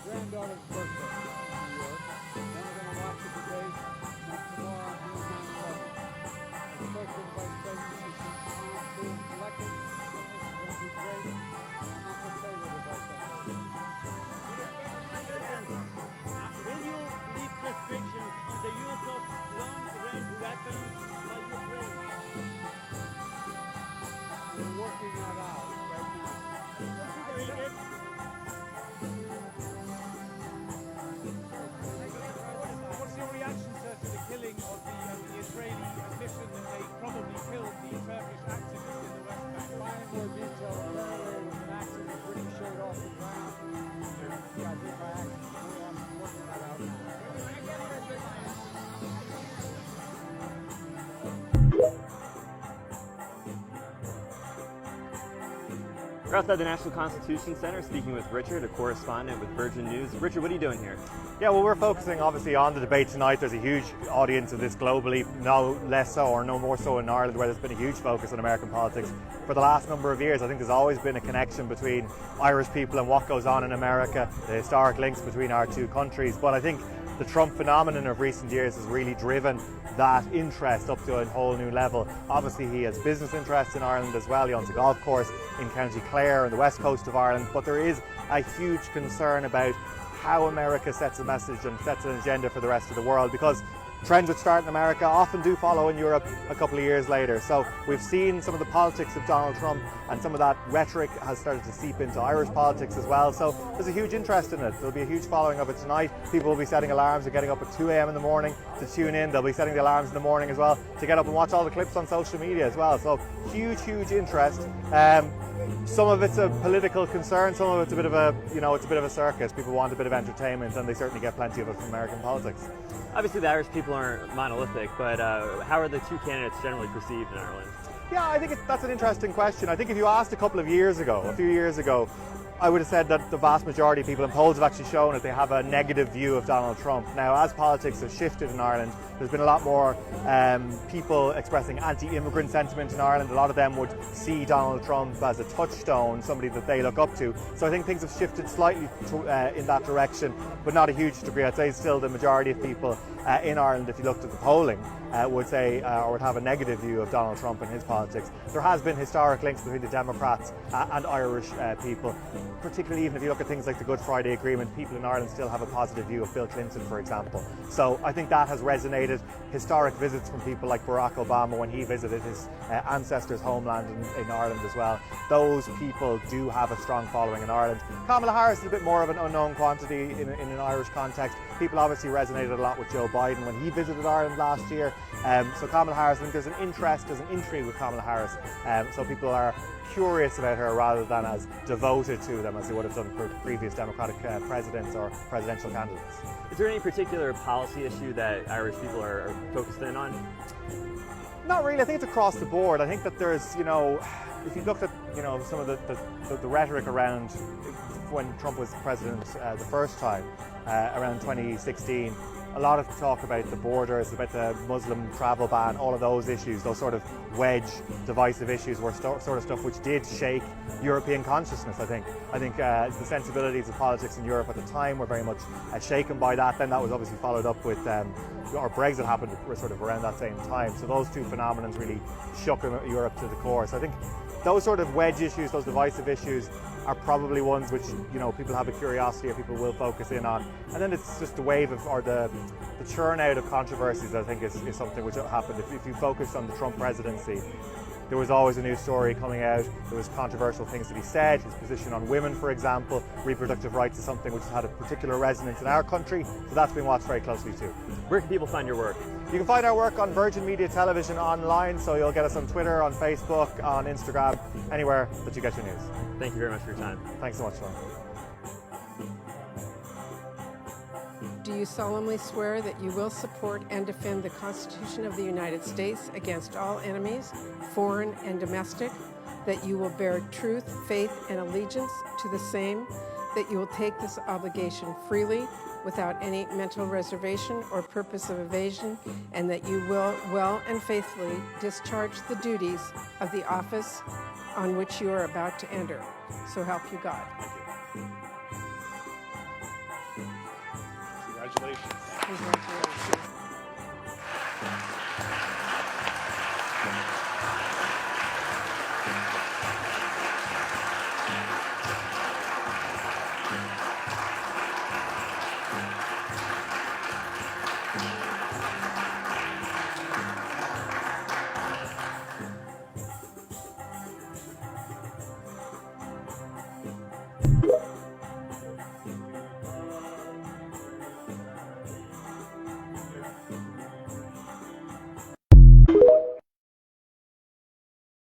granddaughter's birthday in New York. Then we're going to watch the debate tomorrow on June 9/11. I spoke with the Vice President. She seems calm, cool, and collected. This is going to be great. I'm not in favor of the Vice President. Will you lift restrictions on the use of long-range weapons while you pray? We're working that out right now. What's your reaction, sir, to the killing of the Israeli admission that they probably killed the Turkish activist in the West Bank? Find more detail. Apparently, it was an accident with a shirt off the ground. Yeah, I think by accident. I'm working that out now. We're outside the National Constitution Center speaking with Richard, a correspondent with Virgin News. Richard, what are you doing here? Yeah, well, we're focusing obviously on the debate tonight. There's a huge audience of this globally, no less so or no more so in Ireland, where there's been a huge focus on American politics for the last number of years. I think there's always been a connection between Irish people and what goes on in America, the historic links between our two countries. But I think the Trump phenomenon of recent years has really driven that interest up to a whole new level. Obviously, he has business interests in Ireland as well. He owns a golf course in County Clare on the west coast of Ireland. But there is a huge concern about how America sets a message and sets an agenda for the rest of the world, because trends that start in America often do follow in Europe a couple of years later. So we've seen some of the politics of Donald Trump, and some of that rhetoric has started to seep into Irish politics as well. So there's a huge interest in it. There'll be a huge following of it tonight. People will be setting alarms and getting up at 2 a.m. in the morning to tune in. They'll be setting the alarms in the morning as well to get up and watch all the clips on social media as well. So huge interest. Some of it's a political concern, some of it's a bit of a, it's a bit of a circus. People want a bit of entertainment, and they certainly get plenty of it from American politics. Obviously, the Irish people aren't monolithic, but how are the two candidates generally perceived in Ireland? Yeah, I think that's an interesting question. I think if you asked a few years ago, I would have said that the vast majority of people, and polls have actually shown that they have a negative view of Donald Trump. Now, as politics has shifted in Ireland, there's been a lot more people expressing anti-immigrant sentiment in Ireland. A lot of them would see Donald Trump as a touchstone, somebody that they look up to. So I think things have shifted slightly in that direction, but not a huge degree. I'd say still the majority of people in Ireland, if you looked at the polling, would say or would have a negative view of Donald Trump and his politics. There has been historic links between the Democrats and Irish people, particularly even if you look at things like the Good Friday Agreement. People in Ireland still have a positive view of Bill Clinton, for example. So I think that has resonated. Historic visits from people like Barack Obama when he visited his ancestors' homeland in Ireland as well. Those people do have a strong following in Ireland. Kamala Harris is a bit more of an unknown quantity in an Irish context. People obviously resonated a lot with Joe Biden when he visited Ireland last year. So Kamala Harris, I think there's an interest, there's an intrigue with Kamala Harris. So people are curious about her rather than as devoted to them as they would have done for previous Democratic presidents or presidential candidates. Is there any particular policy issue that Irish people are focused in on? Not really. I think it's across the board. I think that there's, if you looked at, some of the rhetoric around when Trump was president the first time, around 2016, a lot of talk about the borders, about the Muslim travel ban, all of those issues, those sort of wedge divisive issues were sort of stuff which did shake European consciousness, I think. I think the sensibilities of politics in Europe at the time were very much shaken by that. Then that was obviously followed up with, or Brexit happened sort of around that same time. So those two phenomena really shook Europe to the core. So I think those sort of wedge issues, those divisive issues, are probably ones which people have a curiosity or people will focus in on. And then it's just the wave of, or the churn out of controversies, I think is something which happened. If you focus on the Trump presidency, there was always a new story coming out. There was controversial things to be said. His position on women, for example, reproductive rights is something which has had a particular resonance in our country. So that's been watched very closely too. Where can people find your work? You can find our work on Virgin Media Television online. So you'll get us on Twitter, on Facebook, on Instagram, anywhere that you get your news. Thank you very much for your time. Thanks so much, Sean. Do you solemnly swear that you will support and defend the Constitution of the United States against all enemies, foreign and domestic, that you will bear truth, faith, and allegiance to the same, that you will take this obligation freely without any mental reservation or purpose of evasion, and that you will well and faithfully discharge the duties of the office on which you are about to enter. So help you God. Thank you. Congratulations. Congratulations.